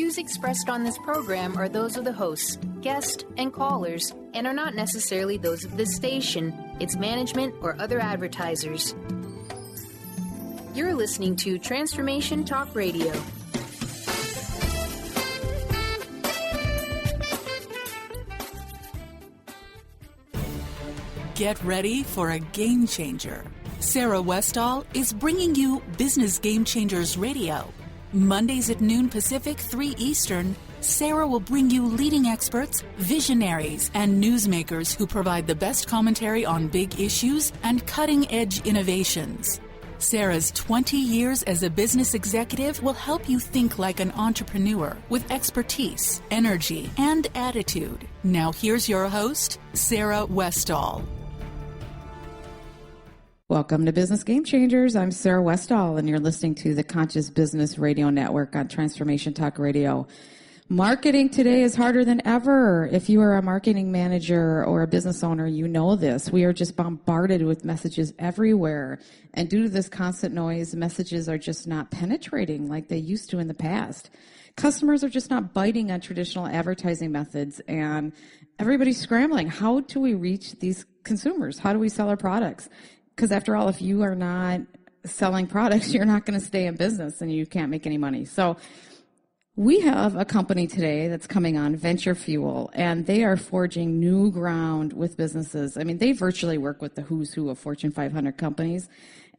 views expressed on this program are those of the hosts, guests, and callers, and are not necessarily those of this station, its management, or other advertisers. You're listening to Transformation Talk Radio. Get ready for a game changer. Sarah Westall is bringing you Business Game Changers Radio. Mondays at noon Pacific, 3 Eastern, Sarah will bring you leading experts, visionaries, and newsmakers who provide the best commentary on big issues and cutting-edge innovations. Sarah's 20 years as a business executive will help you think like an entrepreneur with expertise, energy, and attitude. Now here's your host, Sarah Westall. Welcome to Business Game Changers. I'm Sarah Westall, and you're listening to the Conscious Business Radio Network on Transformation Talk Radio. Marketing today is harder than ever. If you are a marketing manager or a business owner, you know this. We are just bombarded with messages everywhere. And due to this constant noise, messages are just not penetrating like they used to in the past. Customers are just not biting on traditional advertising methods, and everybody's scrambling. How do we reach these consumers? How do we sell our products? Because after all, if you are not selling products, you're not going to stay in business and you can't make any money. So we have a company today that's coming on, Venture Fuel, and they are forging new ground with businesses. I mean, they virtually work with the who's who of Fortune 500 companies,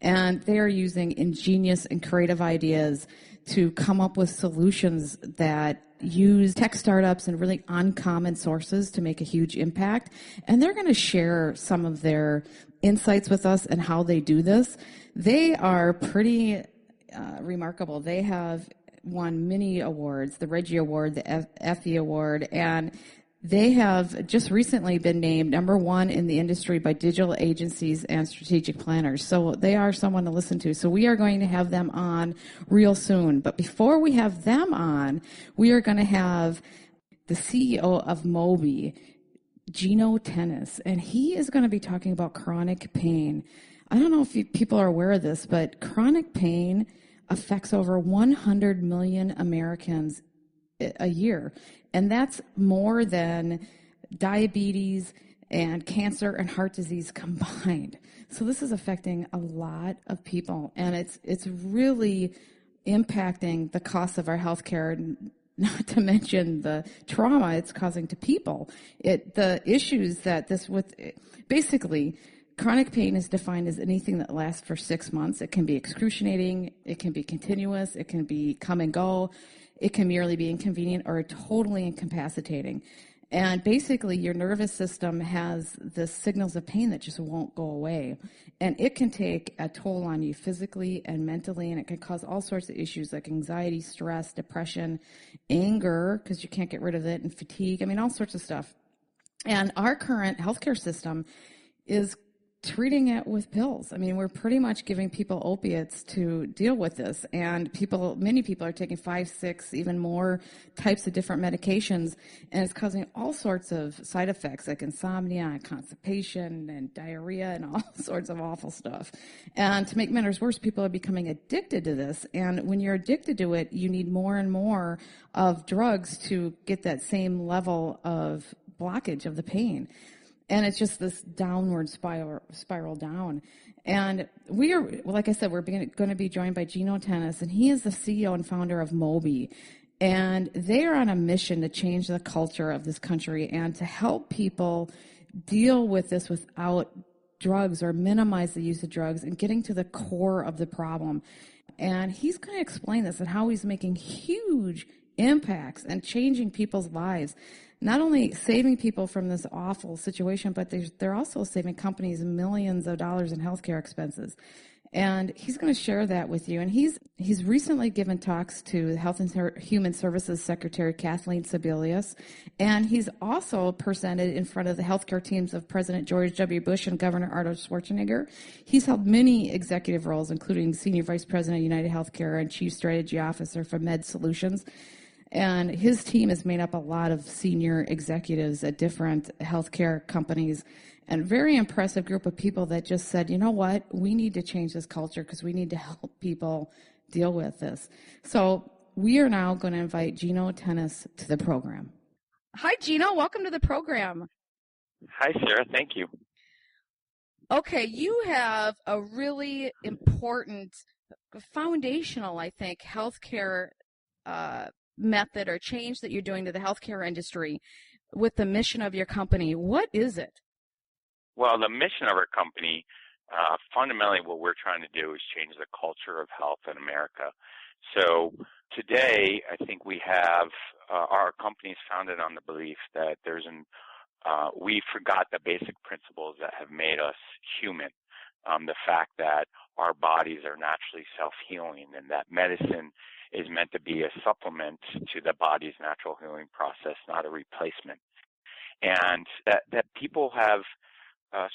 and they are using ingenious and creative ideas to come up with solutions that use tech startups and really uncommon sources to make a huge impact. And they're going to share some of their insights with us and how they do this. They are pretty remarkable. They have won many awards, the Reggie Award, the Effie Award, and they have just recently been named #1 in the industry by digital agencies and strategic planners. So they are someone to listen to. So we are going to have them on real soon. But before we have them on, we are going to have the CEO of Moby, Gino Tennis, and he is going to be talking about chronic pain. I don't know if people are aware of this, but chronic pain affects over 100 million Americans a year. And that's more than diabetes and cancer and heart disease combined. So this is affecting a lot of people, and it's really impacting the cost of our health care, not to mention the trauma it's causing to people. The issues that basically, chronic pain is defined as anything that lasts for 6 months. It can be excruciating, it can be continuous, it can be come and go, it can merely be inconvenient or totally incapacitating. And basically, your nervous system has the signals of pain that just won't go away. And it can take a toll on you physically and mentally, and it can cause all sorts of issues like anxiety, stress, depression, anger, because you can't get rid of it, and fatigue. I mean, all sorts of stuff. And our current healthcare system is treating it with pills. I mean, we're pretty much giving people opiates to deal with this, and many people are taking 5, 6, even more types of different medications, and it's causing all sorts of side effects like insomnia and constipation and diarrhea and all sorts of awful stuff. And to make matters worse, people are becoming addicted to this, and when you're addicted to it, you need more and more of drugs to get that same level of blockage of the pain. And it's just this downward spiral down. And we are, like I said, we're going to be joined by Gino Tennis, and he is the CEO and founder of Moby. And they are on a mission to change the culture of this country and to help people deal with this without drugs or minimize the use of drugs and getting to the core of the problem. And he's going to explain this and how he's making huge impacts and changing people's lives. Not only saving people from this awful situation, but they're also saving companies millions of dollars in healthcare expenses. And he's going to share that with you. And he's recently given talks to Health and Human Services Secretary Kathleen Sebelius. And he's also presented in front of the healthcare teams of President George W. Bush and Governor Arnold Schwarzenegger. He's held many executive roles, including Senior Vice President of United Healthcare and Chief Strategy Officer for Med Solutions. And his team has made up a lot of senior executives at different healthcare companies, and very impressive group of people that just said, you know what, we need to change this culture because we need to help people deal with this. So We are now going to invite Gino Tennis to the program. Hi, Gino. Welcome to the program. Hi, Sarah. Thank you. Okay, you have a really important, foundational, I think, healthcare method or change that you're doing to the healthcare industry with the mission of your company. What is it? Well, the mission of our company, fundamentally what we're trying to do is change the culture of health in America. So today, I think we have, our company is founded on the belief that we forgot the basic principles that have made us human. The fact that our bodies are naturally self-healing and that medicine is meant to be a supplement to the body's natural healing process, not a replacement. And that people have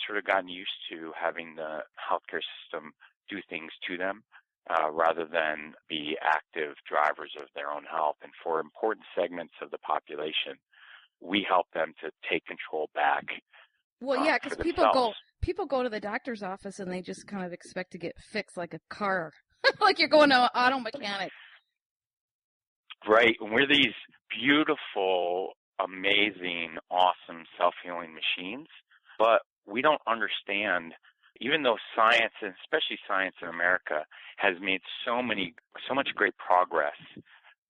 sort of gotten used to having the healthcare system do things to them rather than be active drivers of their own health. And for important segments of the population, we help them to take control back. Well, yeah, because people go to the doctor's office and they just kind of expect to get fixed like a car, like you're going to an auto mechanic. Right. And we're these beautiful, amazing, awesome self-healing machines, but we don't understand, even though science, and especially science in America, has made so much great progress,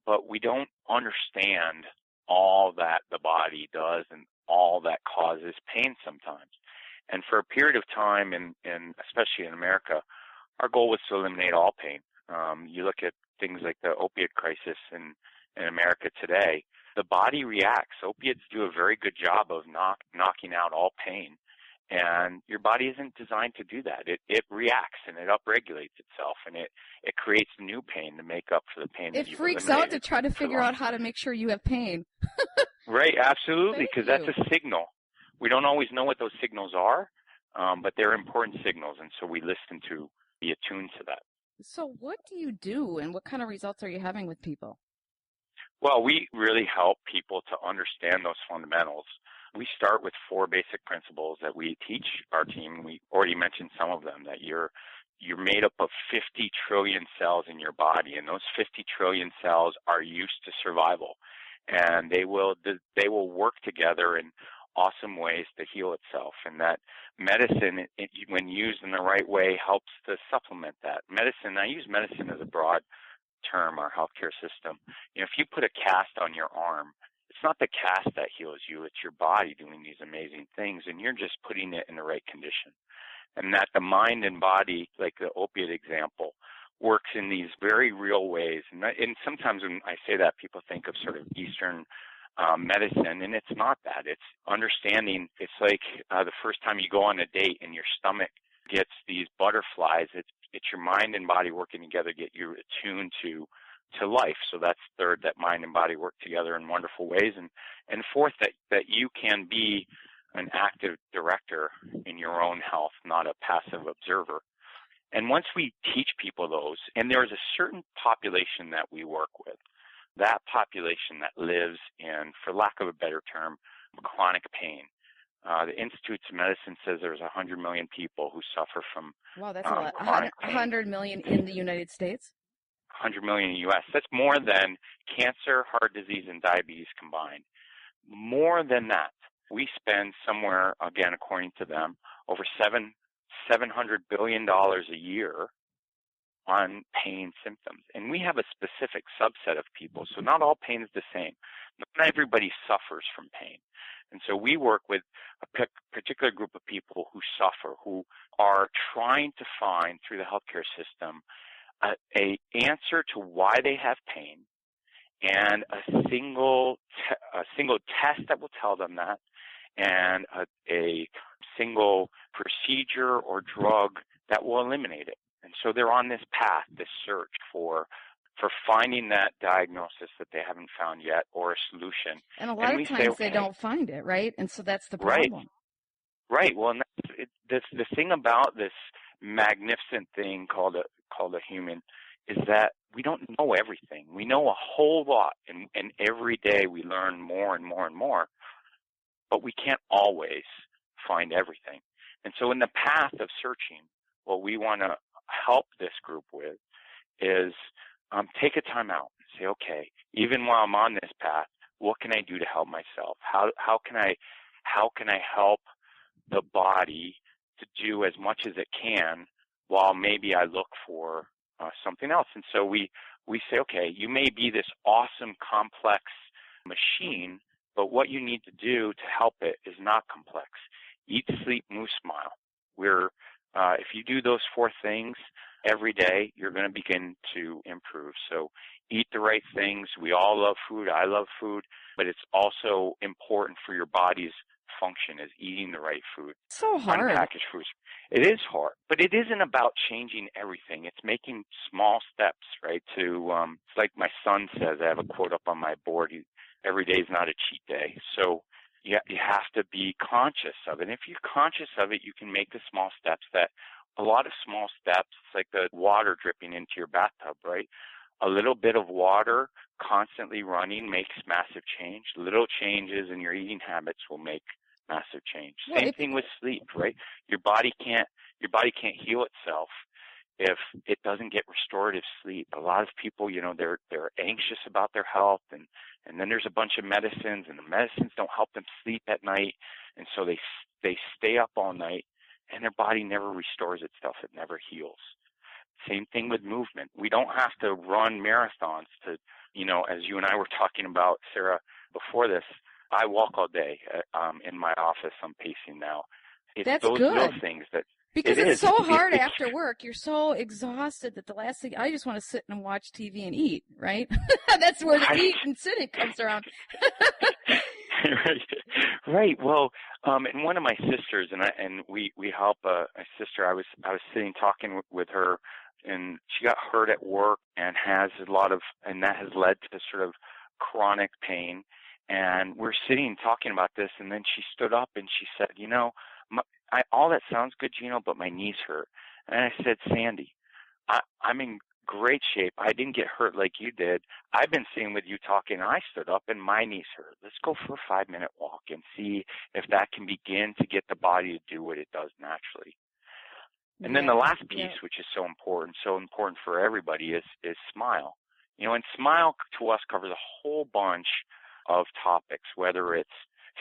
but we don't understand all that the body does and all that causes pain sometimes. And for a period of time, and especially in America, our goal was to eliminate all pain. You look at things like the opiate crisis in America today, the body reacts. Opiates do a very good job of knocking out all pain. And your body isn't designed to do that. It reacts and it upregulates itself, and it creates new pain to make up for the pain that you've eliminated. It freaks out to try to figure out how to make sure you have pain. Right, absolutely, because that's a signal. We don't always know what those signals are, but they're important signals, and so we listen to be attuned to that. So what do you do, and what kind of results are you having with people? Well, we really help people to understand those fundamentals. We start with 4 basic principles that we teach our team. We already mentioned some of them, that you're made up of 50 trillion cells in your body, and those 50 trillion cells are used to survival. And they will work together in awesome ways to heal itself, and that medicine, when used in the right way, helps to supplement that. Medicine, I use medicine as a broad term, our healthcare system. If you put a cast on your arm, it's not the cast that heals you, it's your body doing these amazing things, and you're just putting it in the right condition. And that the mind and body, like the opiate example, works in these very real ways. And sometimes when I say that, people think of sort of Eastern medicine, and it's not that. It's understanding. It's like the first time you go on a date and your stomach gets these butterflies. It's your mind and body working together to get you attuned to life. So that's third, that mind and body work together in wonderful ways. And fourth, that you can be an active director in your own health, not a passive observer. And once we teach people those, and there's a certain population that we work with, that population that lives in, for lack of a better term, chronic pain. The Institute of Medicine says there's 100 million people who suffer from Wow, that's a lot. chronic pain. 100 million in the United States? 100 million in the U.S. That's more than cancer, heart disease, and diabetes combined. More than that. We spend somewhere, again, according to them, over $700 billion a year on pain symptoms. And we have a specific subset of people, so not all pain is the same. Not everybody suffers from pain. And so we work with a particular group of people who suffer, who are trying to find, through the healthcare system, a answer to why they have pain, and a single test that will tell them that, and a single procedure or drug that will eliminate it. And so they're on this path, this search for finding that diagnosis that they haven't found yet, or a solution. And a lot of times they don't find it, right? And so that's the problem. Right. Well, and the thing about this magnificent thing called a human is that we don't know everything. We know a whole lot, and every day we learn more and more and more, but we can't always find everything. And so in the path of searching, what we want to help this group with is take a time out and say, okay, even while I'm on this path, what can I do to help myself? How can I help the body to do as much as it can while maybe I look for something else? And so we say, okay, you may be this awesome, complex machine, but what you need to do to help it is not complex. Eat, sleep, move, smile. If you do those 4 things every day, you're going to begin to improve. So eat the right things. We all love food. I love food, but it's also important for your body's function is eating the right food. So hard. Unpackaged foods. It is hard, but it isn't about changing everything. It's making small steps, right? It's like my son says, I have a quote up on my board, every day is not a cheat day. So you have to be conscious of it. And if you're conscious of it, you can make the small steps a lot of small steps, it's like the water dripping into your bathtub, right? A little bit of water constantly running makes massive change. Little changes in your eating habits will make massive change. Same thing with sleep, right? Your body can't heal itself if it doesn't get restorative sleep. A lot of people, they're anxious about their health, and then there's a bunch of medicines, and the medicines don't help them sleep at night, and so they stay up all night, and their body never restores itself. It never heals. Same thing with movement. We don't have to run marathons to, as you and I were talking about, Sarah, before this, I walk all day in my office. I'm pacing now. It's That's those good. little things that because it's so hard after work. You're so exhausted that the last thing I just want to sit and watch TV and eat, right? That's where the eat and sitting comes around. Right. Well, and one of my sisters and we help a sister. I was sitting talking with her, and she got hurt at work and that has led to sort of chronic pain. And we're sitting talking about this, and then she stood up and she said, all that sounds good, Gino, but my knees hurt. And I said, Sandy, I'm in great shape. I didn't get hurt like you did. I've been sitting with you talking, and I stood up and my knees hurt. Let's go for a 5-minute walk and see if that can begin to get the body to do what it does naturally. And then the last piece, which is so important for everybody, is smile. And smile to us covers a whole bunch of topics, whether it's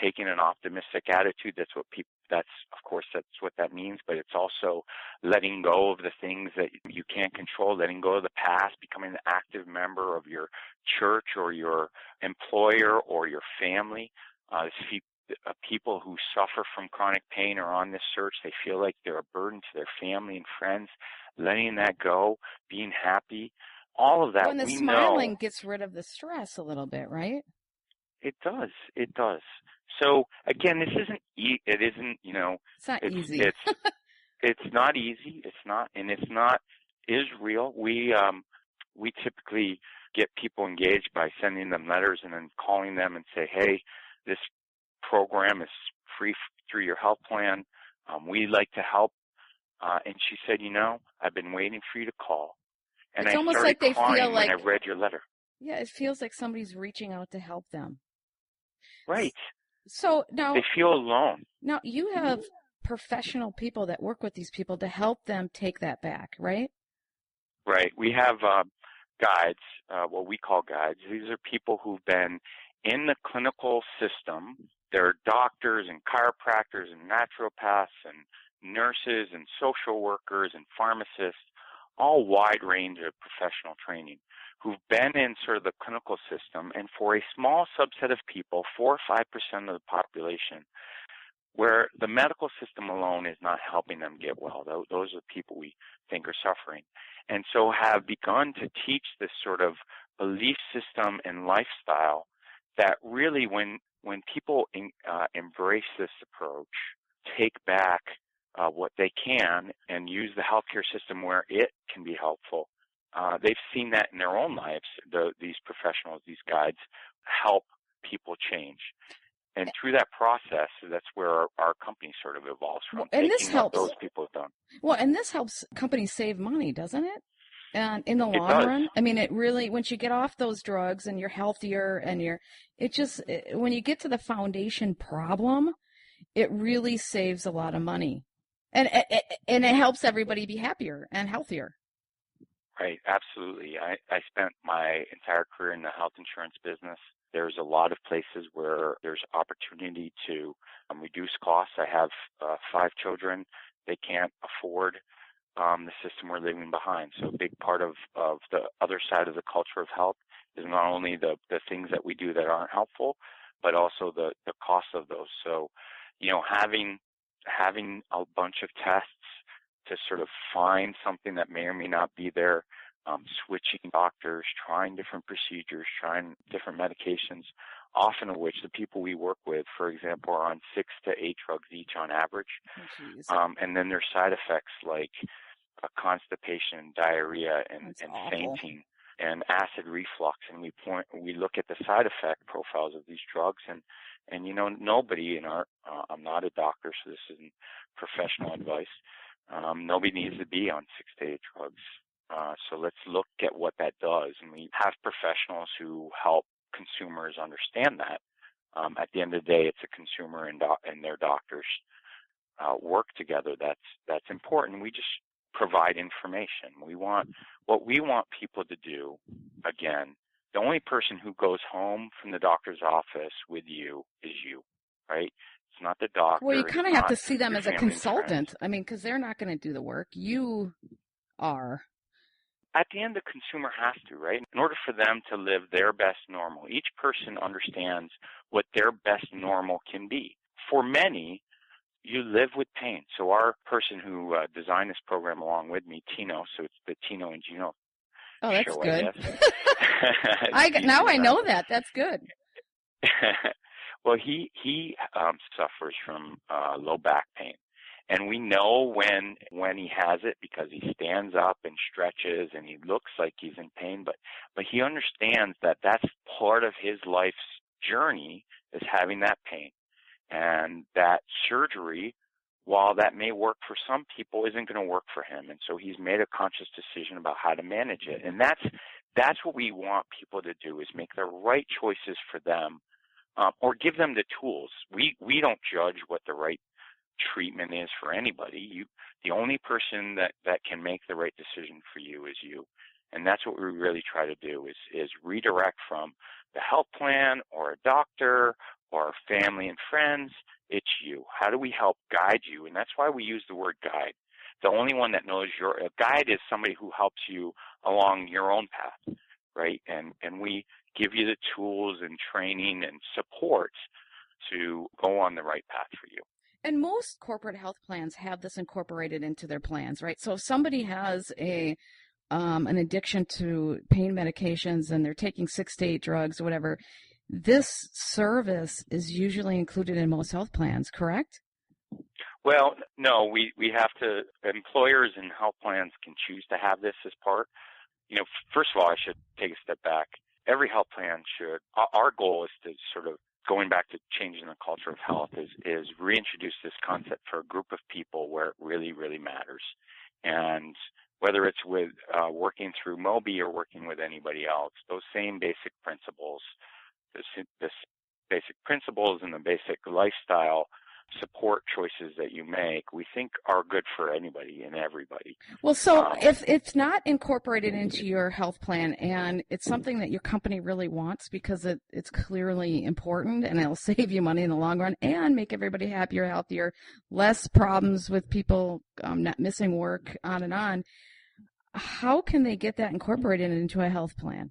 taking an optimistic attitude. That's what that means, but it's also letting go of the things that you can't control, letting go of the past, becoming an active member of your church or your employer or your family. People who suffer from chronic pain are on this search. They feel like they're a burden to their family and friends. Letting that go, being happy, all of that. When the smiling gets rid of the stress a little bit, right? It does. So again, this isn't. It isn't. It's not easy. It's not easy. It's not, and it's not. Is real. We typically get people engaged by sending them letters and then calling them and say, hey, this program is free through your health plan. We'd like to help. And she said, I've been waiting for you to call. And it's I almost started like they crying feel like when I read your letter. Yeah, it feels like somebody's reaching out to help them. Right. So now they feel alone. Now you have professional people that work with these people to help them take that back, right? Right. We have guides, what we call guides. These are people who've been in the clinical system. They're doctors and chiropractors and naturopaths and nurses and social workers and pharmacists, all wide range of professional training, who've been in sort of the clinical system, and for a small subset of people, 4 or 5% of the population, where the medical system alone is not helping them get well. Those are the people we think are suffering. And so have begun to teach this sort of belief system and lifestyle that really when people embrace this approach, take back what they can and use the healthcare system where it can be helpful, they've seen that in their own lives. These professionals, these guides, help people change. And through that process, that's where our company sort of evolves from. And this helps. What those people have done. Well, and this helps companies save money, doesn't it? And in the long run, I mean, it really, once you get off those drugs and you're healthier and when you get to the foundation problem, it really saves a lot of money. And it helps everybody be happier and healthier. Right, absolutely. I spent my entire career in the health insurance business. There's a lot of places where there's opportunity to reduce costs. I have 5 children. They can't afford the system we're leaving behind. So a big part of the other side of the culture of health is not only the things that we do that aren't helpful, but also the cost of those. So, having a bunch of tests to sort of find something that may or may not be there, switching doctors, trying different procedures, trying different medications, often of which the people we work with, for example, are on 6 to 8 drugs each on average. And then there's side effects like constipation, diarrhea, and fainting, and acid reflux. And we look at the side effect profiles of these drugs, and nobody in our I'm not a doctor, so this isn't professional advice. Nobody needs to be on 6 to 8 drugs. So let's look at what that does. And we have professionals who help consumers understand that. At the end of the day, it's a consumer and their doctors work together. That's important. We just provide information. What we want people to do, again, the only person who goes home from the doctor's office with you is you, right? It's not the doctor. Well, you kind of have to see them as a consultant. I mean, because they're not going to do the work. You are. At the end, the consumer has to, right? In order for them to live their best normal, each person understands what their best normal can be. For many, you live with pain. So our person who designed this program along with me, Tino, so it's the Tino and Gino Oh, that's show, good. I guess. Now I know that. That's good. Well, he suffers from low back pain. And we know when he has it because he stands up and stretches and he looks like he's in pain, but he understands that that's part of his life's journey is having that pain. And that surgery, while that may work for some people, isn't going to work for him. And so he's made a conscious decision about how to manage it. And that's what we want people to do, is make the right choices for them, or give them the tools. We don't judge what the right treatment is for anybody. The only person that can make the right decision for you is you. And that's what we really try to do is redirect from the health plan or a doctor or family and friends. It's you. How do we help guide you? And that's why we use the word guide. The only one that knows a guide is somebody who helps you along your own path, right? And we give you the tools and training and support to go on the right path for you. And most corporate health plans have this incorporated into their plans, right? So if somebody has an addiction to pain medications and they're taking 6 to 8 drugs or whatever, this service is usually included in most health plans, correct? Well, no, we have to, employers and health plans can choose to have this as part. First of all, I should take a step back. Every health plan should, our goal is to sort of, going back to changing the culture of health, is reintroduce this concept for a group of people where it really, really matters. And whether it's with working through Moby or working with anybody else, those same basic principles, this basic principles and the basic lifestyle support choices that you make, we think are good for anybody and everybody. Well, so if it's not incorporated into your health plan and it's something that your company really wants because it's clearly important and it'll save you money in the long run and make everybody happier, healthier, less problems with people not missing work, on and on, how can they get that incorporated into a health plan?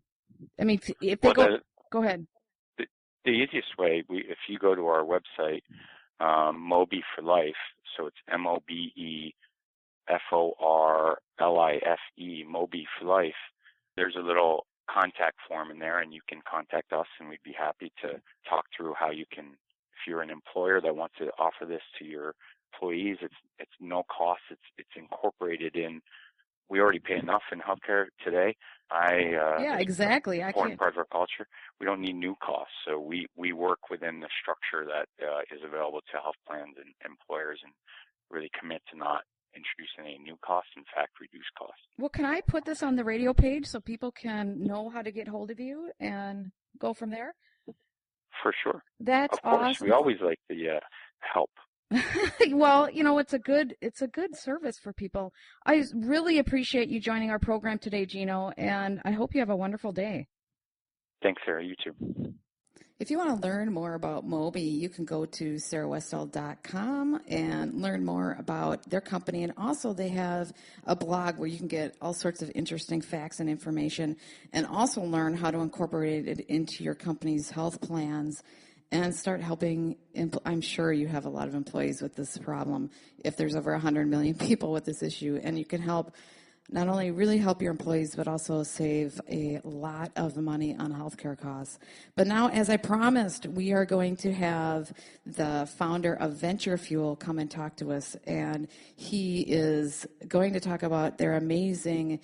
I mean, if they go ahead. The easiest way, if you go to our website, Moby for Life, so it's MOBEFORLIFE, Moby for Life. There's a little contact form in there, and you can contact us, and we'd be happy to talk through how you can, if you're an employer that wants to offer this to your employees, it's no cost. It's incorporated in. We already pay enough in healthcare today. Yeah, exactly. Important part of our culture. We don't need new costs, so we work within the structure that is available to health plans and employers, and really commit to not introducing any new costs. In fact, reduce costs. Well, can I put this on the radio page so people can know how to get hold of you and go from there? For sure. That's of course. awesome. We always like the help. Well, it's a good service for people. I really appreciate you joining our program today, Gino, and I hope you have a wonderful day. Thanks, Sarah. You too. If you want to learn more about Moby, you can go to sarahwestall.com and learn more about their company. And also they have a blog where you can get all sorts of interesting facts and information, and also learn how to incorporate it into your company's health plans and start helping. I'm sure you have a lot of employees with this problem. If there's over 100 million people with this issue, and you can help not only really help your employees, but also save a lot of money on healthcare costs. But now, as I promised, we are going to have the founder of Venture Fuel come and talk to us, and he is going to talk about their amazing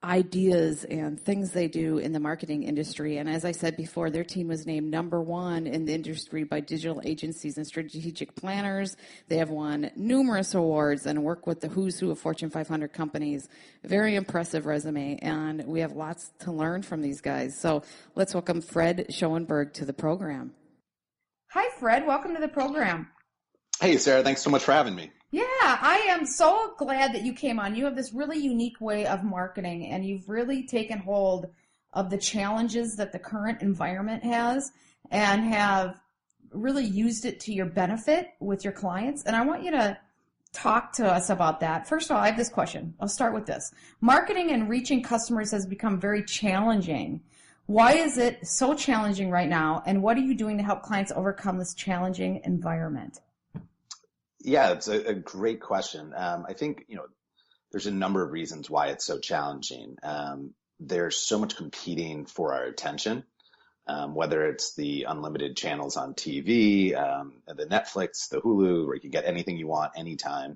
ideas and things they do in the marketing industry. And as I said before, their team was named #1 in the industry by digital agencies and strategic planners. They have won numerous awards and work with the who's who of Fortune 500 companies. Very impressive resume, and we have lots to learn from these guys. So let's welcome Fred Schoenberg to the program. Hi, Fred. Welcome to the program. Hey, Sarah. Thanks so much for having me. Yeah, I am so glad that you came on. You have this really unique way of marketing, and you've really taken hold of the challenges that the current environment has and have really used it to your benefit with your clients. And I want you to talk to us about that. First of all, I have this question. I'll start with this. Marketing and reaching customers has become very challenging. Why is it so challenging right now, and what are you doing to help clients overcome this challenging environment? Yeah, it's a great question. I think, there's a number of reasons why it's so challenging. There's so much competing for our attention, whether it's the unlimited channels on TV, the Netflix, the Hulu, where you can get anything you want anytime,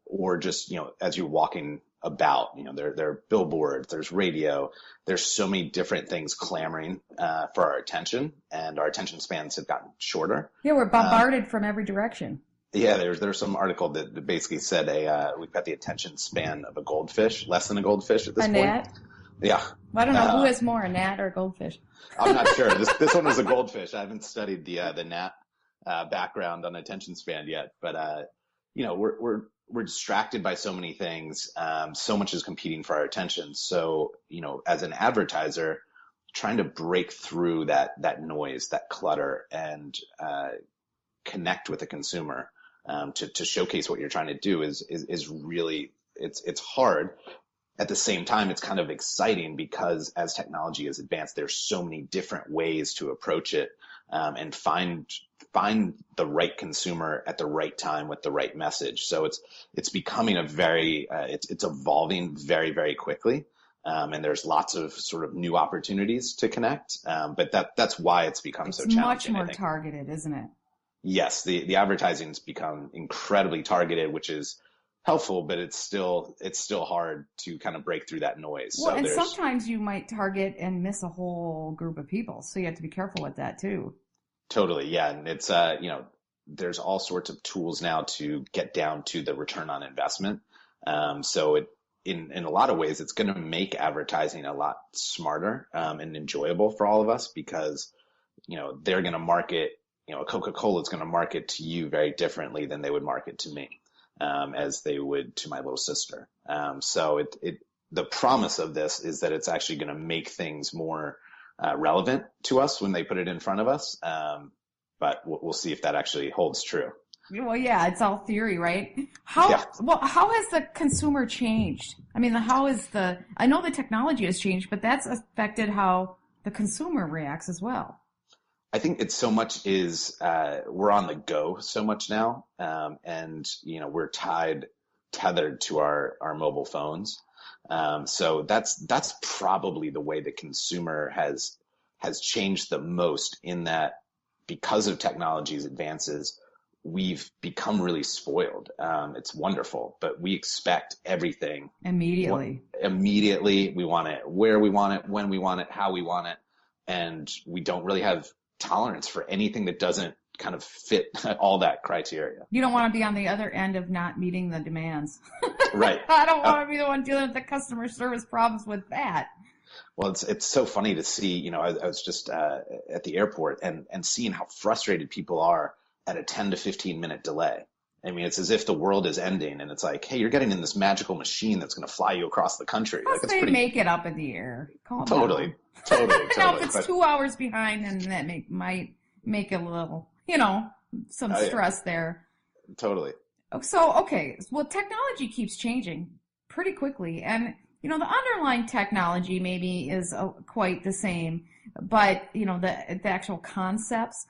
or just, as you're walking about, there are billboards, there's radio, there's so many different things clamoring for our attention, and our attention spans have gotten shorter. Yeah, we're bombarded from every direction. Yeah, there's some article that basically said we've got the attention span of a goldfish, less than a goldfish at this point. A gnat? Yeah. Well, I don't know who has more, a gnat or a goldfish. I'm not sure. This one was a goldfish. I haven't studied the gnat background on attention span yet, but we're distracted by so many things. So much is competing for our attention. So as an advertiser, trying to break through that noise, that clutter, and connect with the consumer. To showcase what you're trying to do is really, it's hard. At the same time, it's kind of exciting because as technology has advanced, there's so many different ways to approach it, and find the right consumer at the right time with the right message. So it's becoming it's evolving very, very quickly. And there's lots of sort of new opportunities to connect. But that's why it's become so challenging. It's much more targeted, isn't it? Yes, the advertising's become incredibly targeted, which is helpful, but it's still hard to kind of break through that noise. Well, and sometimes you might target and miss a whole group of people, so you have to be careful with that too. Totally, yeah, and it's there's all sorts of tools now to get down to the return on investment. So in a lot of ways, it's going to make advertising a lot smarter and enjoyable for all of us because they're going to market. Coca-Cola is going to market to you very differently than they would market to me, as they would to my little sister. So the promise of this is that it's actually going to make things more relevant to us when they put it in front of us. But we'll see if that actually holds true. Well, yeah, it's all theory, right? How has the consumer changed? I mean, I know the technology has changed, but that's affected how the consumer reacts as well. I think it's so much we're on the go so much now, and we're tethered to our mobile phones. So that's probably the way the consumer has changed the most, in that because of technology's advances, we've become really spoiled. It's wonderful, but we expect everything immediately. We want it where we want it, when we want it, how we want it, and we don't really have tolerance for anything that doesn't kind of fit all that criteria. You don't want to be on the other end of not meeting the demands. Right. I don't want to be the one dealing with the customer service problems with that. Well, it's so funny to see, I was just at the airport and seeing how frustrated people are at a 10 to 15 minute delay. I mean, it's as if the world is ending, and it's like, hey, you're getting in this magical machine that's going to fly you across the country. Plus, like, they make it up in the air. Totally. Now, if it's 2 hours behind, then that might make a little, some stress there. Totally. So, okay. Well, technology keeps changing pretty quickly. And, the underlying technology maybe is quite the same, but, the actual concepts,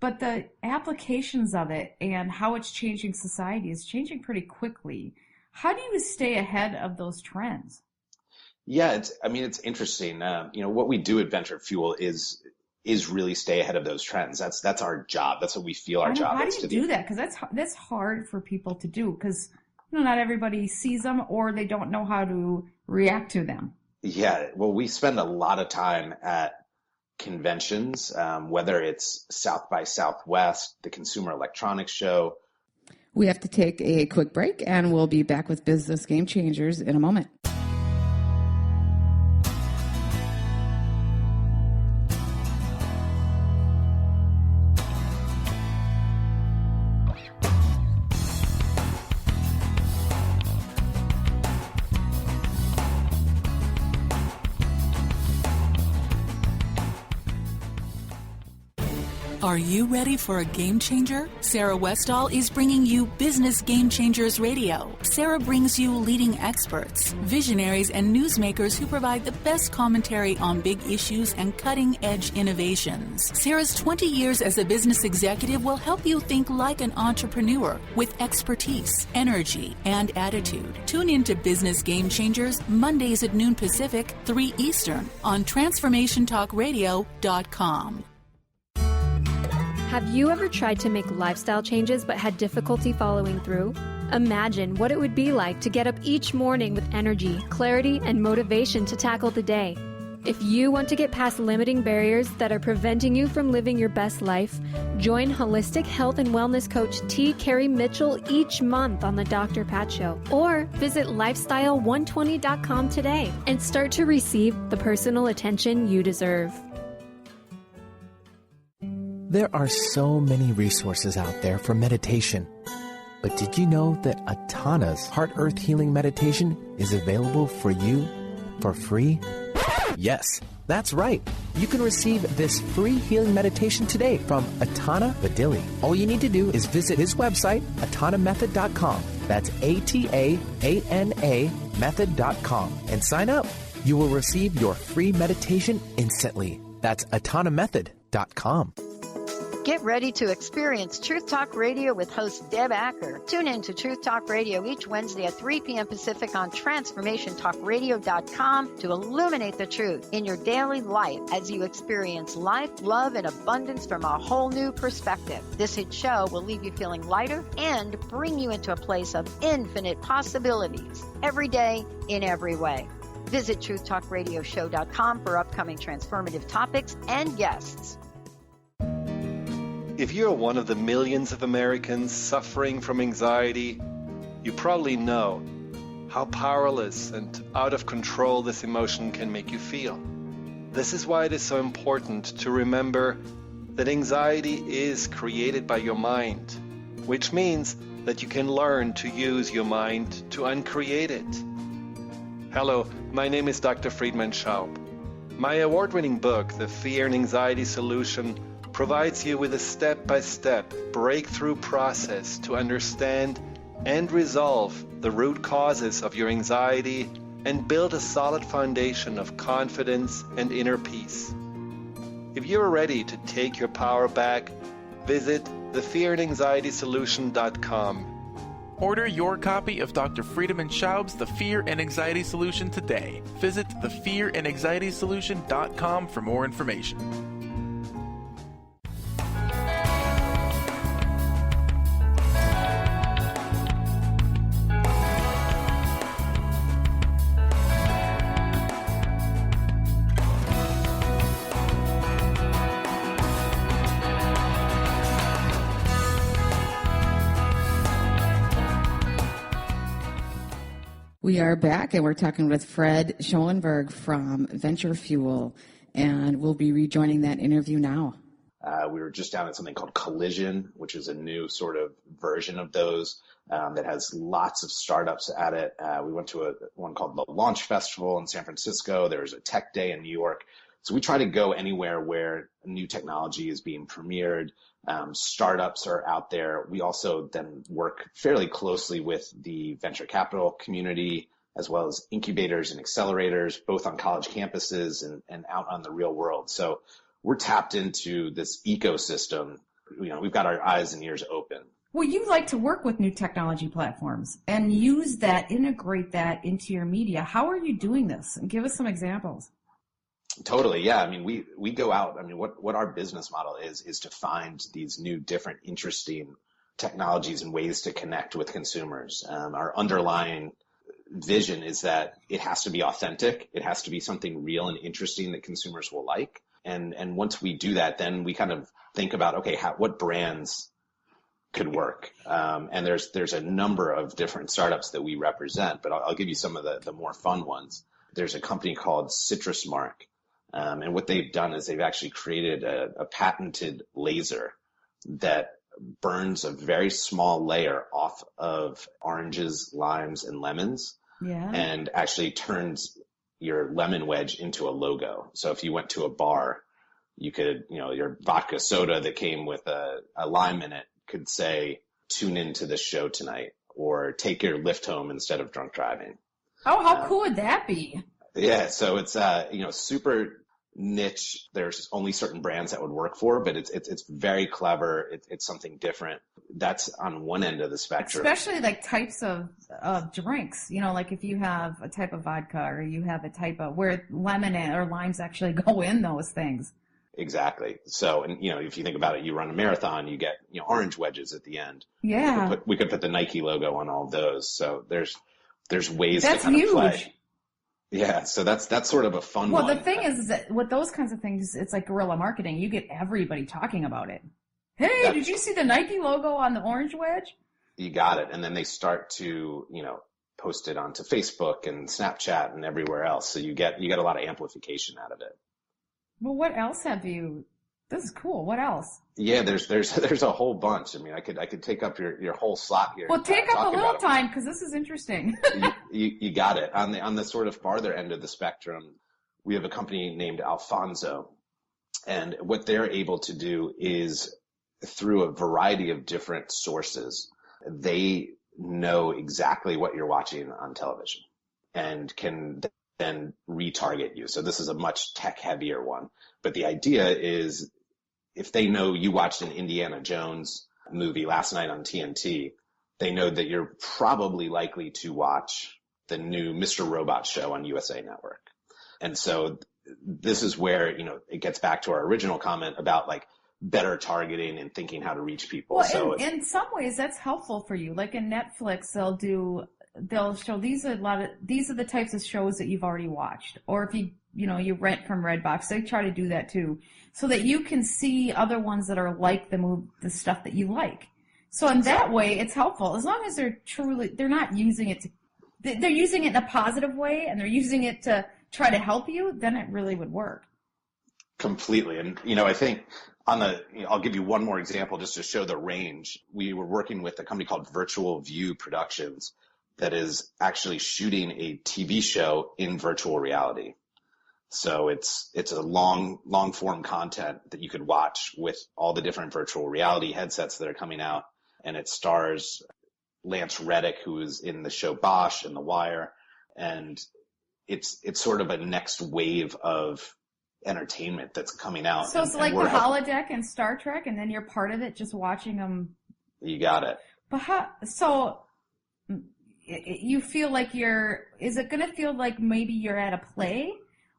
but the applications of it and how it's changing society is changing pretty quickly. How do you stay ahead of those trends? Yeah, it's interesting. What we do at Venture Fuel is really stay ahead of those trends. That's our job. That's what we feel our job is. How do you do that? Because that's hard for people to do, because not everybody sees them or they don't know how to react to them. Yeah, well, we spend a lot of time at conventions, whether it's South by Southwest, the Consumer Electronics Show. We have to take a quick break, and we'll be back with Business Game Changers in a moment. Are you ready for a game changer? Sarah Westall is bringing you Business Game Changers Radio. Sarah brings you leading experts, visionaries, and newsmakers who provide the best commentary on big issues and cutting-edge innovations. Sarah's 20 years as a business executive will help you think like an entrepreneur with expertise, energy, and attitude. Tune into Business Game Changers Mondays at noon Pacific, 3 Eastern on TransformationTalkRadio.com. Have you ever tried to make lifestyle changes but had difficulty following through? Imagine what it would be like to get up each morning with energy, clarity, and motivation to tackle the day. If you want to get past limiting barriers that are preventing you from living your best life, join holistic health and wellness coach T. Carey Mitchell each month on the Dr. Pat Show, or visit lifestyle120.com today and start to receive the personal attention you deserve. There are so many resources out there for meditation. But did you know that Atana's Heart Earth Healing Meditation is available for you for free? Yes, that's right. You can receive this free healing meditation today from Atana Badili. All you need to do is visit his website, atanamethod.com. That's ATAANA method.com, and sign up. You will receive your free meditation instantly. That's atanamethod.com. Get ready to experience Truth Talk Radio with host Deb Acker. Tune in to Truth Talk Radio each Wednesday at 3 p.m. Pacific on TransformationTalkRadio.com to illuminate the truth in your daily life as you experience life, love, and abundance from a whole new perspective. This hit show will leave you feeling lighter and bring you into a place of infinite possibilities every day in every way. Visit TruthTalkRadioshow.com for upcoming transformative topics and guests. If you're one of the millions of Americans suffering from anxiety, you probably know how powerless and out of control this emotion can make you feel. This is why it is so important to remember that anxiety is created by your mind, which means that you can learn to use your mind to uncreate it. Hello, my name is Dr. Friedman Schaub. My award-winning book, The Fear and Anxiety Solution, provides you with a step-by-step breakthrough process to understand and resolve the root causes of your anxiety and build a solid foundation of confidence and inner peace. If you're ready to take your power back, visit thefearandanxietysolution.com. Order your copy of Dr. Friedman Schaub's The Fear and Anxiety Solution today. Visit thefearandanxietysolution.com for more information. We are back, and we're talking with Fred Schoenberg from Venture Fuel, and we'll be rejoining that interview now. We were just down at something called Collision, which is a new sort of version of those that has lots of startups at it. We went to one called the Launch Festival in San Francisco. There's a Tech Day in New York. So we try to go anywhere where new technology is being premiered. Startups are out there. We also then work fairly closely with the venture capital community, as well as incubators and accelerators, both on college campuses and out on the real world. So we're tapped into this ecosystem. We've got our eyes and ears open. Well, you like to work with new technology platforms and use that, integrate that into your media. How are you doing this? And give us some examples. Totally. Yeah. I mean, we go out. I mean, what our business model is to find these new, different, interesting technologies and ways to connect with consumers. Our underlying vision is that it has to be authentic. It has to be something real and interesting that consumers will like. And once we do that, then we kind of think about, okay, what brands could work? And there's a number of different startups that we represent, but I'll give you some of the more fun ones. There's a company called Citrus Mark. And what they've done is they've actually created a patented laser that burns a very small layer off of oranges, limes, and lemons, and actually turns your lemon wedge into a logo. So if you went to a bar, you could, your vodka soda that came with a lime in it could say, "Tune into this show tonight," or "Take your lift home instead of drunk driving." Oh, how cool would that be? Yeah, so it's super niche. There's only certain brands that would work for, but it's very clever. It's something different. That's on one end of the spectrum. Especially like types of drinks. Like if you have a type of vodka or you have a type of where lemon or limes actually go in those things. Exactly. So, and if you think about it, you run a marathon, you get orange wedges at the end. Yeah. We could put the Nike logo on all of those. So there's ways that's to kind huge. of play. Yeah, so that's sort of a fun one. Well, the thing is that with those kinds of things, it's like guerrilla marketing. You get everybody talking about it. Hey, did you see the Nike logo on the orange wedge? You got it. And then they start to, post it onto Facebook and Snapchat and everywhere else. So you get a lot of amplification out of it. Well, what else have you? This is cool. What else? Yeah, there's a whole bunch. I mean, I could take up your whole slot here. Well, take up a little time because this is interesting. you got it. On the sort of farther end of the spectrum, we have a company named Alfonso, and what they're able to do is through a variety of different sources, they know exactly what you're watching on television and can then retarget you. So this is a much tech heavier one. But the idea is if they know you watched an Indiana Jones movie last night on TNT, they know that you're probably likely to watch the new Mr. Robot show on USA Network. And so this is where, it gets back to our original comment about like better targeting and thinking how to reach people. Well, so in some ways that's helpful for you. Like in Netflix, they'll show these are the types of shows that you've already watched. Or if you rent from Redbox, they try to do that too, so that you can see other ones that are like the stuff that you like. So in that way, it's helpful as long as they're not using it they're using it in a positive way and they're using it to try to help you. Then it really would work. Completely. And, I think I'll give you one more example just to show the range. We were working with a company called Virtual View Productions that is actually shooting a TV show in virtual reality. So it's a long form content that you could watch with all the different virtual reality headsets that are coming out. And it stars Lance Reddick, who is in the show Bosch and The Wire. And it's sort of a next wave of entertainment that's coming out. So it's like the holodeck and Star Trek, and then you're part of it just watching them. You got it. But you feel like is it going to feel like maybe you're at a play,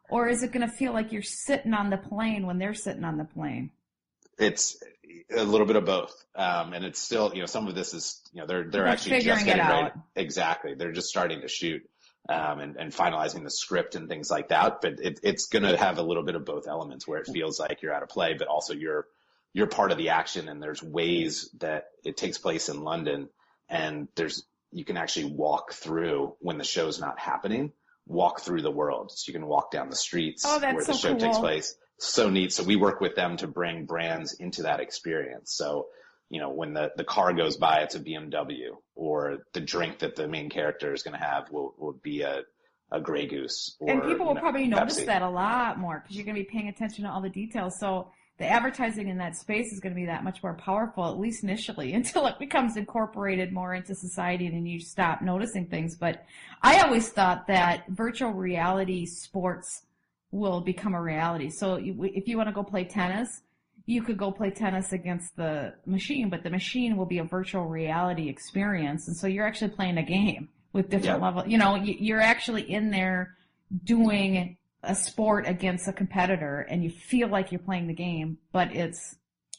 or is it going to feel like you're sitting on the plane when they're sitting on the plane? It's a little bit of both. And it's still, some of this is, they're actually just getting ready. Exactly. They're just starting to shoot, and finalizing the script and things like that. But it's going to have a little bit of both elements where it feels like you're at a play, but also you're part of the action. And there's ways that it takes place in London, and you can actually walk through when the show's not happening, walk through the world. So you can walk down the streets where the show takes place. so neat. So we work with them to bring brands into that experience. So, when the car goes by, it's a BMW, or the drink that the main character is going to have will be a Grey Goose. Or, and people will probably notice Pepsi. that a lot more because you're going to be paying attention to all the details. So the advertising in that space is going to be that much more powerful, at least initially, until it becomes incorporated more into society and you stop noticing things. But I always thought that virtual reality sports will become a reality. So if you want to go play tennis, you could go play tennis against the machine, but the machine will be a virtual reality experience. And so you're actually playing a game with different levels. You're actually in there doing a sport against a competitor, and you feel like you're playing the game, but it's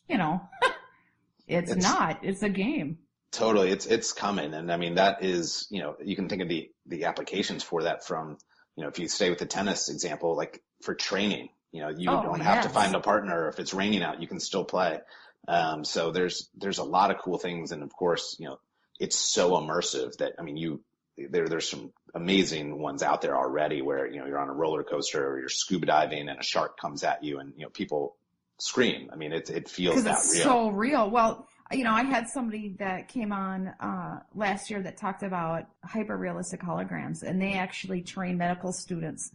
not. It's a game. Totally. It's coming. And I mean, that is, you can think of the applications for that from, if you stay with the tennis example, like for training, you don't have to find a partner. If it's raining out, you can still play. So there's a lot of cool things. And of course, it's so immersive that, I mean, there's some amazing ones out there already where, you're on a roller coaster or you're scuba diving and a shark comes at you and, people scream. I mean, it feels that it's real. So real. Well, I had somebody that came on last year that talked about hyper-realistic holograms, and they actually train medical students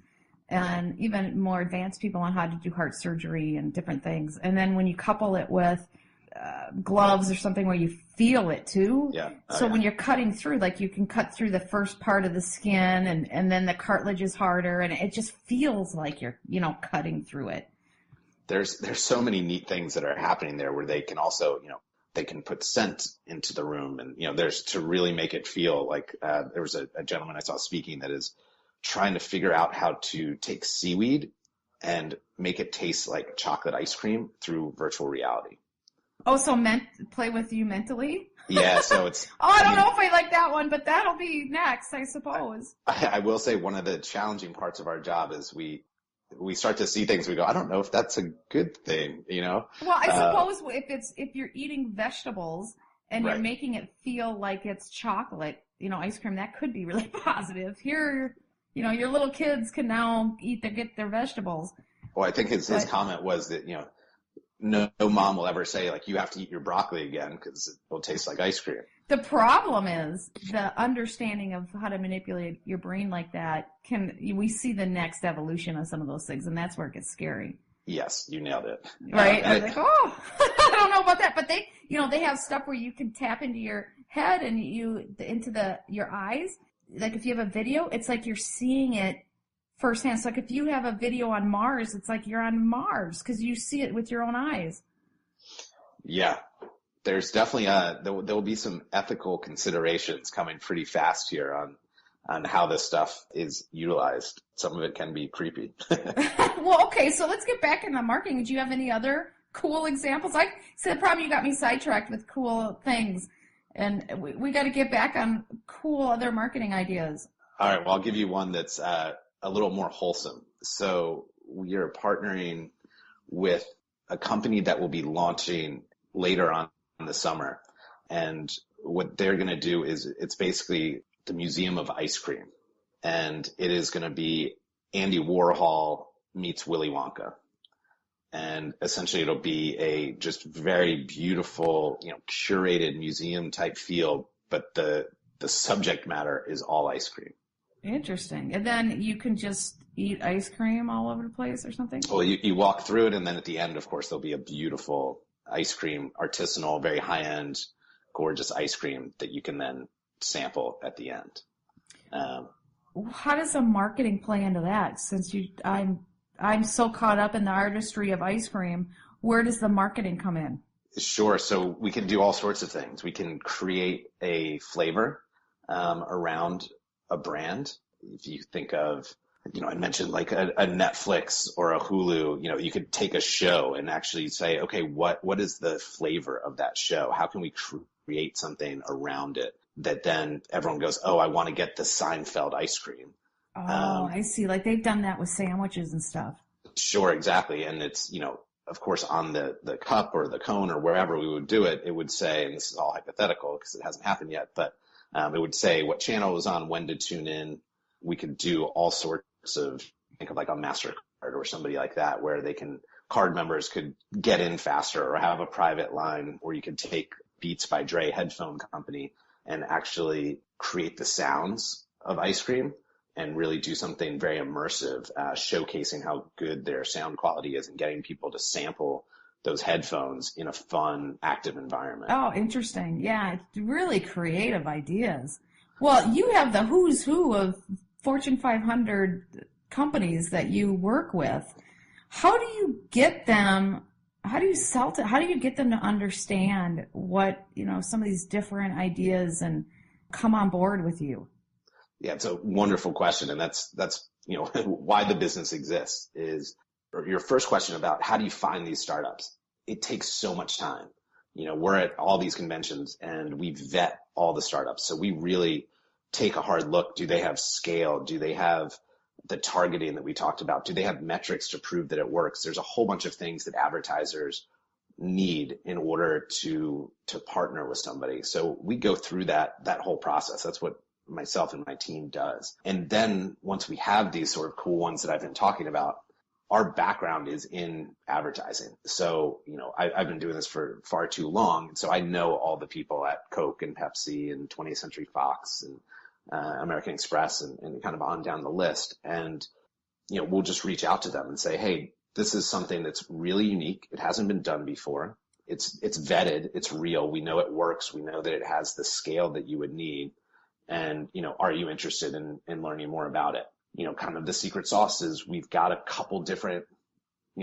and even more advanced people on how to do heart surgery and different things. And then when you couple it with gloves or something where you feel it too. Yeah. So when you're cutting through, like you can cut through the first part of the skin and then the cartilage is harder and it just feels like you're, cutting through it. There's so many neat things that are happening there where they can also, they can put scent into the room and, there's to really make it feel like, there was a gentleman I saw speaking that is trying to figure out how to take seaweed and make it taste like chocolate ice cream through virtual reality. Oh, so play with you mentally? Yeah, so it's... I don't know if I like that one, but that'll be next, I suppose. I will say one of the challenging parts of our job is we start to see things, we go, I don't know if that's a good thing, Well, I suppose if you're eating vegetables and right. You're making it feel like it's chocolate, ice cream, that could be really positive. Here, your little kids can now get their vegetables. Well, I think his comment was that, no mom will ever say, like, you have to eat your broccoli again because it will taste like ice cream. The problem is the understanding of how to manipulate your brain like that. We see the next evolution of some of those things, and that's where it gets scary. Yes, you nailed it. Right? I was like, I don't know about that. But they have stuff where you can tap into your head and into your eyes. Like if you have a video, it's like you're seeing it firsthand. So like if you have a video on Mars, it's like you're on Mars because you see it with your own eyes. Yeah, there's definitely there will be some ethical considerations coming pretty fast here on how this stuff is utilized. Some of it can be creepy. Well, okay, so let's get back into marketing. Do you have any other cool examples? I said the problem, you got me sidetracked with cool things, and we got to get back on cool other marketing ideas. All right, well, I'll give you one that's a little more wholesome. So we are partnering with a company that will be launching later on in the summer. And what they're going to do is it's basically the Museum of Ice Cream. And it is going to be Andy Warhol meets Willy Wonka. And essentially it'll be a just very beautiful, curated museum type feel, but the subject matter is all ice cream. Interesting. And then you can just eat ice cream all over the place or something? Well, you walk through it, and then at the end, of course, there'll be a beautiful ice cream, artisanal, very high-end, gorgeous ice cream that you can then sample at the end. How does the marketing play into that? Since I'm so caught up in the artistry of ice cream, where does the marketing come in? Sure. So we can do all sorts of things. We can create a flavor around a brand. If you think of, I mentioned like a Netflix or a Hulu, you could take a show and actually say, okay, what is the flavor of that show? How can we create something around it that then everyone goes, oh, I want to get the Seinfeld ice cream. Oh, I see. Like they've done that with sandwiches and stuff. Sure, exactly. And it's, of course, on the cup or the cone or wherever we would do it, it would say, and this is all hypothetical because it hasn't happened yet, but it would say what channel it was on, when to tune in. We could do all sorts of, think of like a MasterCard or somebody like that, where they can card members could get in faster or have a private line, or you could take Beats by Dre headphone company and actually create the sounds of ice cream and really do something very immersive, showcasing how good their sound quality is and getting people to sample those headphones in a fun, active environment. Oh, interesting. Yeah, it's really creative ideas. Well, you have the who's who of Fortune 500 companies that you work with. How do you get them? How do you sell to? How do you get them to understand what, some of these different ideas and come on board with you? Yeah, it's a wonderful question, and that's why the business exists. Is your first question about how do you find these startups? It takes so much time. We're at all these conventions and we vet all the startups, so we really take a hard look. Do they have scale? Do they have the targeting that we talked about? Do they have metrics to prove that it works? There's a whole bunch of things that advertisers need in order to partner with somebody. So we go through that whole process. That's what myself and my team does. And then once we have these sort of cool ones that I've been talking about, our background is in advertising. So, I've been doing this for far too long. And so I know all the people at Coke and Pepsi and 20th Century Fox and American Express and kind of on down the list. And, we'll just reach out to them and say, hey, this is something that's really unique. It hasn't been done before. It's vetted. It's real. We know it works. We know that it has the scale that you would need. And, are you interested in learning more about it? Kind of the secret sauce is we've got a couple different,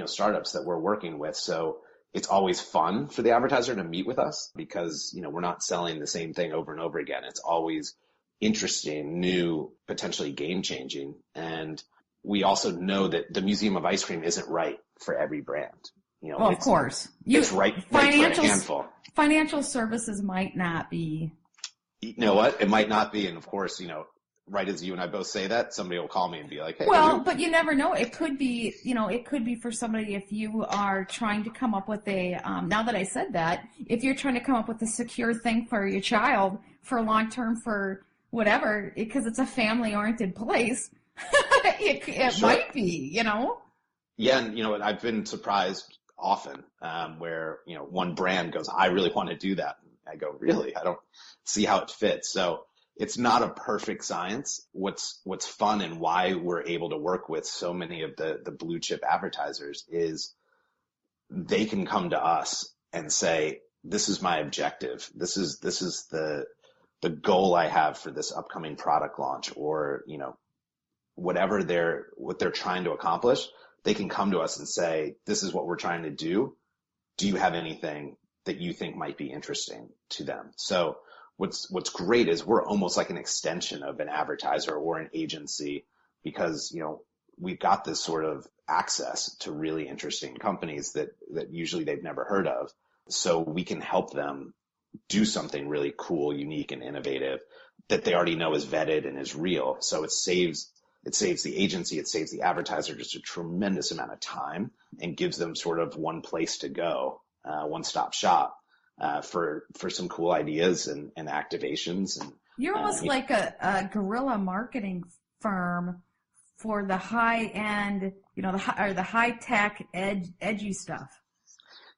startups that we're working with. So it's always fun for the advertiser to meet with us because, we're not selling the same thing over and over again. It's always interesting, new, potentially game-changing. And we also know that the Museum of Ice Cream isn't right for every brand. Of course. It's right for a handful. Financial services might not be. You know what? It might not be. And of course, right as you and I both say that, somebody will call me and be like, hey. Well, but you never know. It could be, it could be for somebody if you are trying to come up with now that I said that, if you're trying to come up with a secure thing for your child for long-term, for whatever, because it's a family-oriented place, it sure. Might be, Yeah, and I've been surprised often where, one brand goes, I really want to do that. And I go, really? I don't see how it fits. So it's not a perfect science. What's fun and why we're able to work with so many of the blue chip advertisers is they can come to us and say, this is my objective. This is the goal I have for this upcoming product launch, or, whatever what they're trying to accomplish. They can come to us and say, this is what we're trying to do. Do you have anything that you think might be interesting to them? So what's great is we're almost like an extension of an advertiser or an agency because, we've got this sort of access to really interesting companies that usually they've never heard of. So we can help them do something really cool, unique, and innovative that they already know is vetted and is real. So it saves the agency, it saves the advertiser just a tremendous amount of time and gives them sort of one place to go, one-stop shop. For some cool ideas and activations. And you're almost like a guerrilla marketing firm for the high end, the high tech edgy stuff.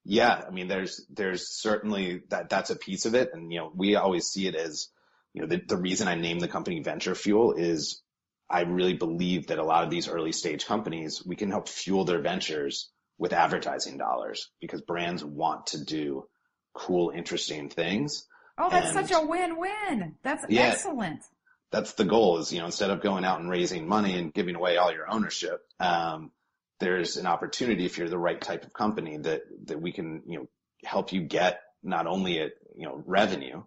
Yeah, I mean, there's certainly that's a piece of it, and we always see it as the reason I named the company Venture Fuel is I really believe that a lot of these early stage companies, we can help fuel their ventures with advertising dollars because brands want to do cool, interesting things. Oh, that's such a win-win. That's excellent. That's the goal is, instead of going out and raising money and giving away all your ownership, there's an opportunity if you're the right type of company that we can, help you get not only revenue,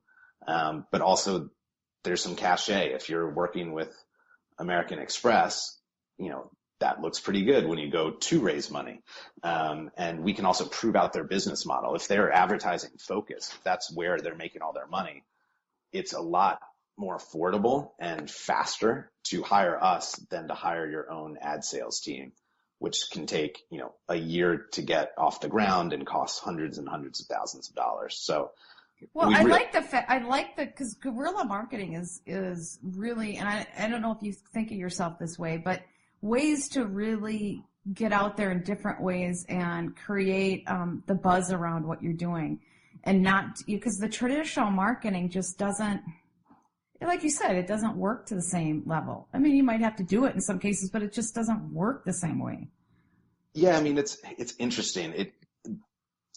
but also there's some cachet. If you're working with American Express, that looks pretty good when you go to raise money. And we can also prove out their business model. If they're advertising focused, that's where they're making all their money. It's a lot more affordable and faster to hire us than to hire your own ad sales team, which can take, a year to get off the ground and cost hundreds and hundreds of thousands of dollars. So, well, because guerrilla marketing is really, and I don't know if you think of yourself this way, but ways to really get out there in different ways and create the buzz around what you're doing, and not because the traditional marketing just doesn't, like you said, it doesn't work to the same level. I mean, you might have to do it in some cases, but it just doesn't work the same way. Yeah, I mean, it's interesting.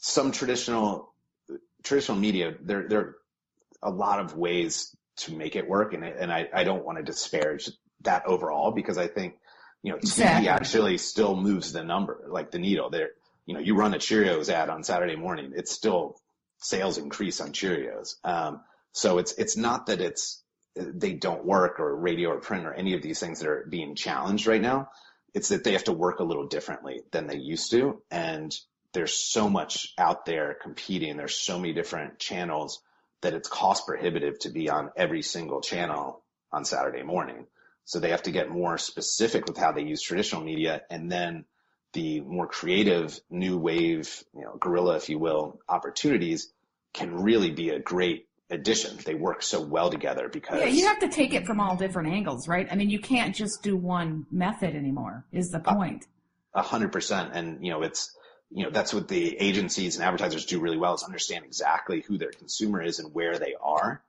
Some traditional media, there are a lot of ways to make it work, and I don't want to disparage that overall, because I think, TV actually still moves the number, like the needle. There, you run a Cheerios ad on Saturday morning, it's still sales increase on Cheerios. So it's not that they don't work, or radio or print or any of these things that are being challenged right now. It's that they have to work a little differently than they used to. And there's so much out there competing. There's so many different channels that it's cost prohibitive to be on every single channel on Saturday morning. So they have to get more specific with how they use traditional media, and then the more creative new wave, guerrilla, if you will, opportunities can really be a great addition. They work so well together because you have to take it from all different angles, right? I mean, you can't just do one method anymore, is the point. 100%. And, that's what the agencies and advertisers do really well, is understand exactly who their consumer is and where they are.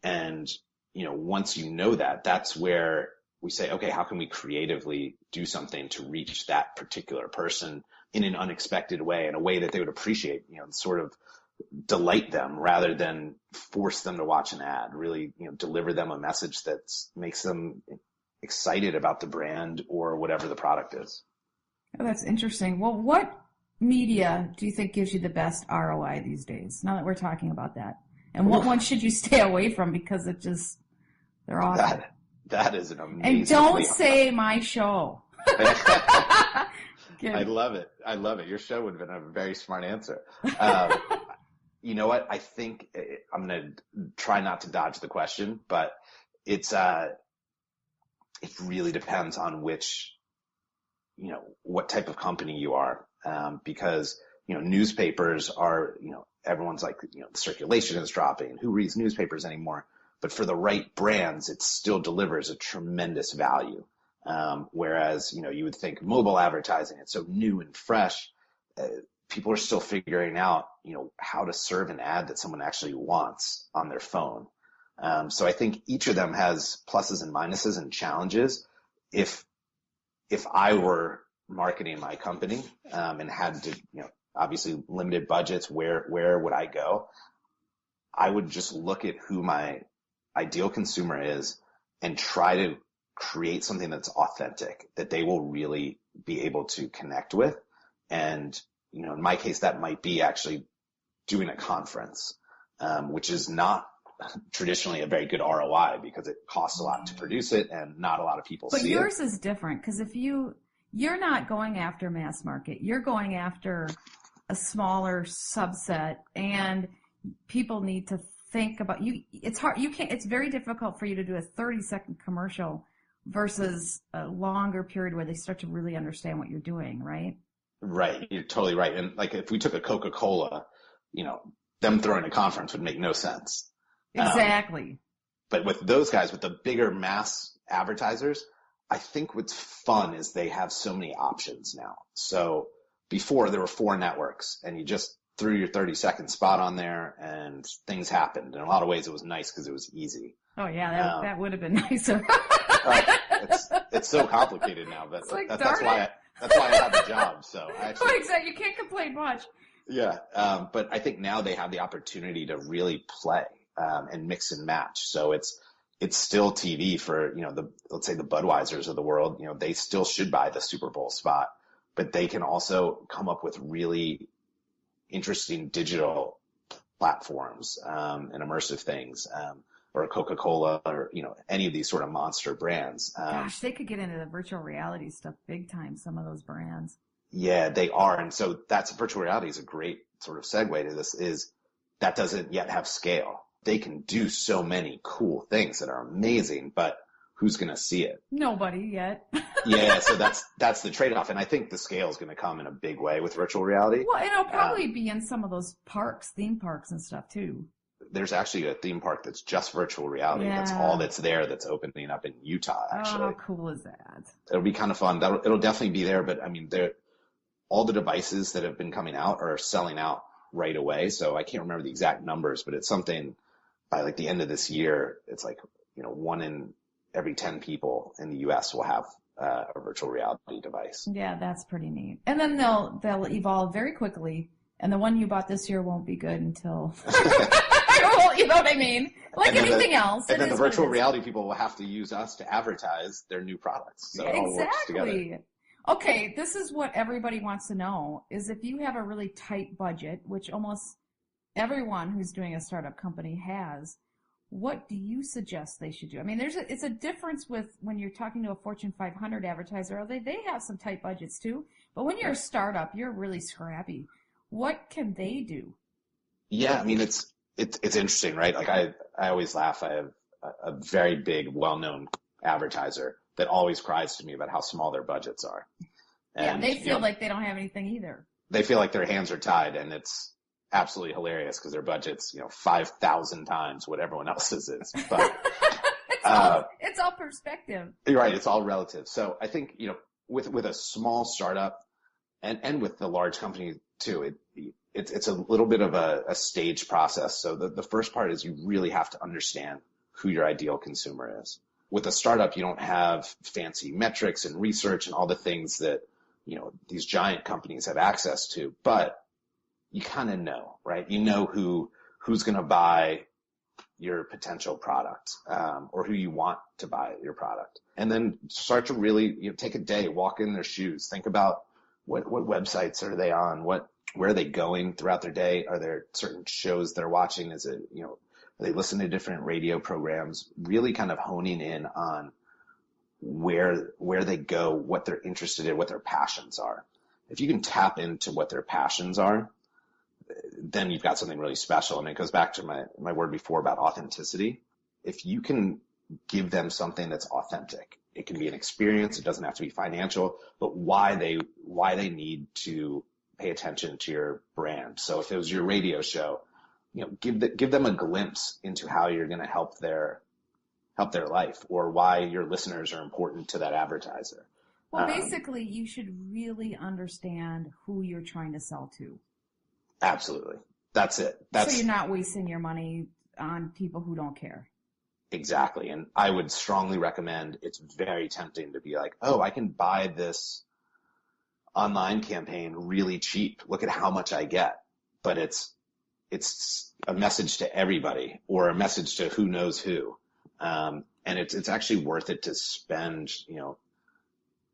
And, once you know that, that's where we say, okay, how can we creatively do something to reach that particular person in an unexpected way, in a way that they would appreciate, sort of delight them rather than force them to watch an ad, really, deliver them a message that makes them excited about the brand or whatever the product is. Oh, that's interesting. Well, what media do you think gives you the best ROI these days, now that we're talking about that? And what one should you stay away from because they're awful? That is an amazing. And don't say my show. I love it. Your show would have been a very smart answer. You know what? I think I'm going to try not to dodge the question, but it really depends on what type of company you are. Because, newspapers are, everyone's like, the circulation is dropping. Who reads newspapers anymore? But for the right brands, it still delivers a tremendous value. Whereas, you would think mobile advertising, it's so new and fresh. People are still figuring out, how to serve an ad that someone actually wants on their phone. So I think each of them has pluses and minuses and challenges. If I were marketing my company, and had to, obviously limited budgets, where would I go? I would just look at who my ideal consumer is and try to create something that's authentic, that they will really be able to connect with. And, in my case, that might be actually doing a conference, which is not traditionally a very good ROI because it costs a lot to produce it and not a lot of people see it. But yours is different because if you're not going after mass market, you're going after a smaller subset, and people need to think about you. It's hard. It's very difficult for you to do a 30-second commercial versus a longer period where they start to really understand what you're doing, right? Right. You're totally right. And like if we took a Coca-Cola, them throwing a conference would make no sense. Exactly. But with those guys, with the bigger mass advertisers, I think what's fun is they have so many options now. So before there were 4 networks and you just threw your 30-second spot on there and things happened. In a lot of ways it was nice because it was easy. Oh yeah, that would have been nicer. It's so complicated now, but like, that's why I have a job. So I actually, exactly. You can't complain much. Yeah. But I think now they have the opportunity to really play, and mix and match. So it's still TV for, let's say the Budweisers of the world, they still should buy the Super Bowl spot, but they can also come up with really interesting digital platforms, and immersive things, or a Coca-Cola or, any of these sort of monster brands. Gosh, they could get into the virtual reality stuff big time, some of those brands. Yeah, they are. And so virtual reality is a great sort of segue to this, is that doesn't yet have scale. They can do so many cool things that are amazing, but who's going to see it? Nobody yet. Yeah, so that's the trade-off. And I think the scale is going to come in a big way with virtual reality. Well, it'll probably be in some of those parks, theme parks and stuff too. there's actually a theme park that's just virtual reality. Yeah. That's all that's there, that's opening up in Utah, actually. Oh, how cool is that? It'll be kind of fun. It'll definitely be there, but I mean, all the devices that have been coming out are selling out right away. So I can't remember the exact numbers, but it's something by like the end of this year, it's like, 1 in every 10 people in the US will have a virtual reality device. Yeah, that's pretty neat. And then they'll evolve very quickly. And the one you bought this year won't be good until, well, you know what I mean? Like anything else. And then the virtual reality people will have to use us to advertise their new products. So it all works together. Okay, this is what everybody wants to know, is if you have a really tight budget, which almost everyone who's doing a startup company has, what do you suggest they should do? I mean, it's a difference with when you're talking to a Fortune 500 advertiser. They have some tight budgets too. But when you're a startup, you're really scrappy. What can they do? Yeah, I mean, it's interesting, right? Like I always laugh. I have a very big, well-known advertiser that always cries to me about how small their budgets are. And, they feel like they don't have anything either. They feel like their hands are tied, and it's absolutely hilarious because their budget's 5,000 times what everyone else's is. But it's all perspective. You're right. It's all relative. So I think with a small startup and with the large company too, it's a little bit of a staged process. So the first part is you really have to understand who your ideal consumer is. With a startup, you don't have fancy metrics and research and all the things that these giant companies have access to, but you kind of know, right? You know who's going to buy your potential product, or who you want to buy your product. And then start to really, take a day, walk in their shoes, think about what websites are they on? Where are they going throughout their day? Are there certain shows they're watching? Is it, are they listening to different radio programs? Really kind of honing in on where they go, what they're interested in, what their passions are. If you can tap into what their passions are, then you've got something really special. I mean, it goes back to my word before about authenticity. If you can give them something that's authentic, it can be an experience. It doesn't have to be financial, but why they need to pay attention to your brand. So if it was your radio show, give them a glimpse into how you're going to help their life, or why your listeners are important to that advertiser. Well, basically, you should really understand who you're trying to sell to. Absolutely. That's it. So you're not wasting your money on people who don't care. Exactly. And I would strongly recommend, it's very tempting to be like, oh, I can buy this online campaign really cheap. Look at how much I get. But it's a message to everybody, or a message to who knows who. And it's actually worth it to spend,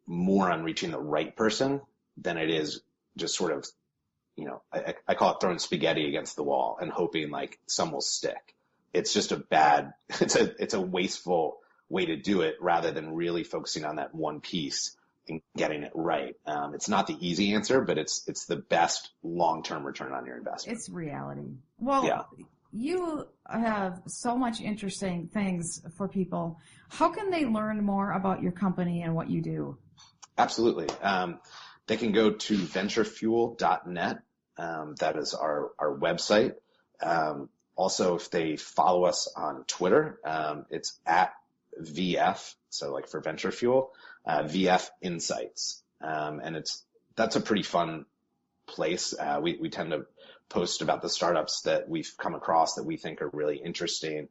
more on reaching the right person than it is just sort of, I call it throwing spaghetti against the wall and hoping like some will stick. It's just it's a wasteful way to do it, rather than really focusing on that one piece and getting it right. It's not the easy answer, but it's the best long-term return on your investment. It's reality. Well, yeah. You have so much interesting things for people. How can they learn more about your company and what you do? Absolutely. They can go to venturefuel.net. That is our website. Also, if they follow us on Twitter, it's at VF, so like for Venture Fuel, VF Insights. And that's a pretty fun place. We tend to post about the startups that we've come across that we think are really interesting.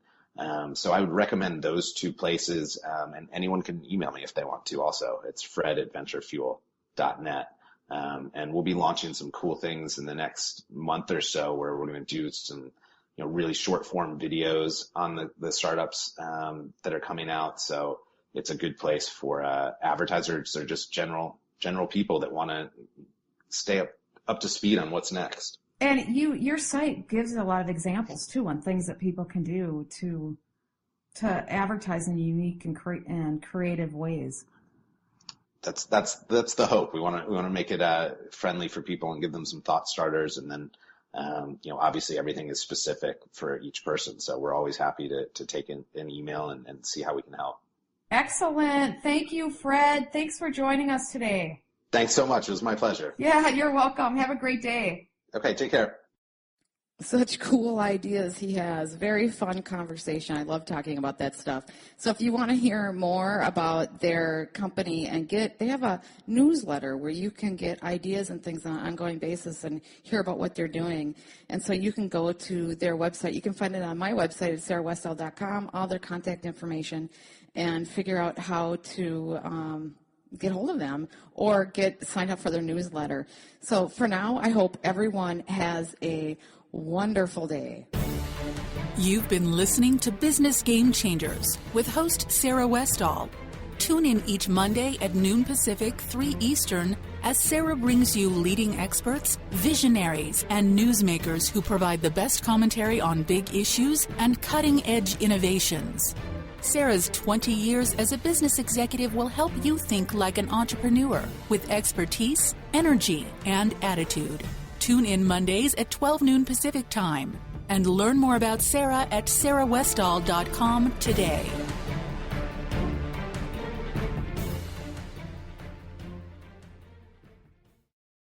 So I would recommend those two places, and anyone can email me if they want to also. It's fred@venturefuel.net. And we'll be launching some cool things in the next month or so, where we're going to do some really short form videos on the startups that are coming out. So it's a good place for advertisers or just general people that want to stay up to speed on what's next. And your site gives a lot of examples too on things that people can do to advertise in unique and creative ways. That's the hope. We want to make it friendly for people and give them some thought starters, and then obviously everything is specific for each person. So we're always happy to take an email and see how we can help. Excellent. Thank you, Fred. Thanks for joining us today. Thanks so much. It was my pleasure. Yeah, you're welcome. Have a great day. Okay, take care. Such cool ideas he has. Very fun conversation. I love talking about that stuff. So if you want to hear more about their company and they have a newsletter where you can get ideas and things on an ongoing basis and hear about what they're doing. And so you can go to their website. You can find it on my website at sarahwestall.com, all their contact information, and figure out how to get hold of them or get signed up for their newsletter. So for now, I hope everyone has a wonderful day. You've been listening to Business Game Changers with host Sarah Westall. Tune in each Monday at noon Pacific, 3 Eastern, as Sarah brings you leading experts, visionaries, and newsmakers who provide the best commentary on big issues and cutting-edge innovations. Sarah's 20 years as a business executive will help you think like an entrepreneur with expertise, energy, and attitude. Tune in Mondays at 12 noon Pacific Time and learn more about Sarah at sarahwestall.com today.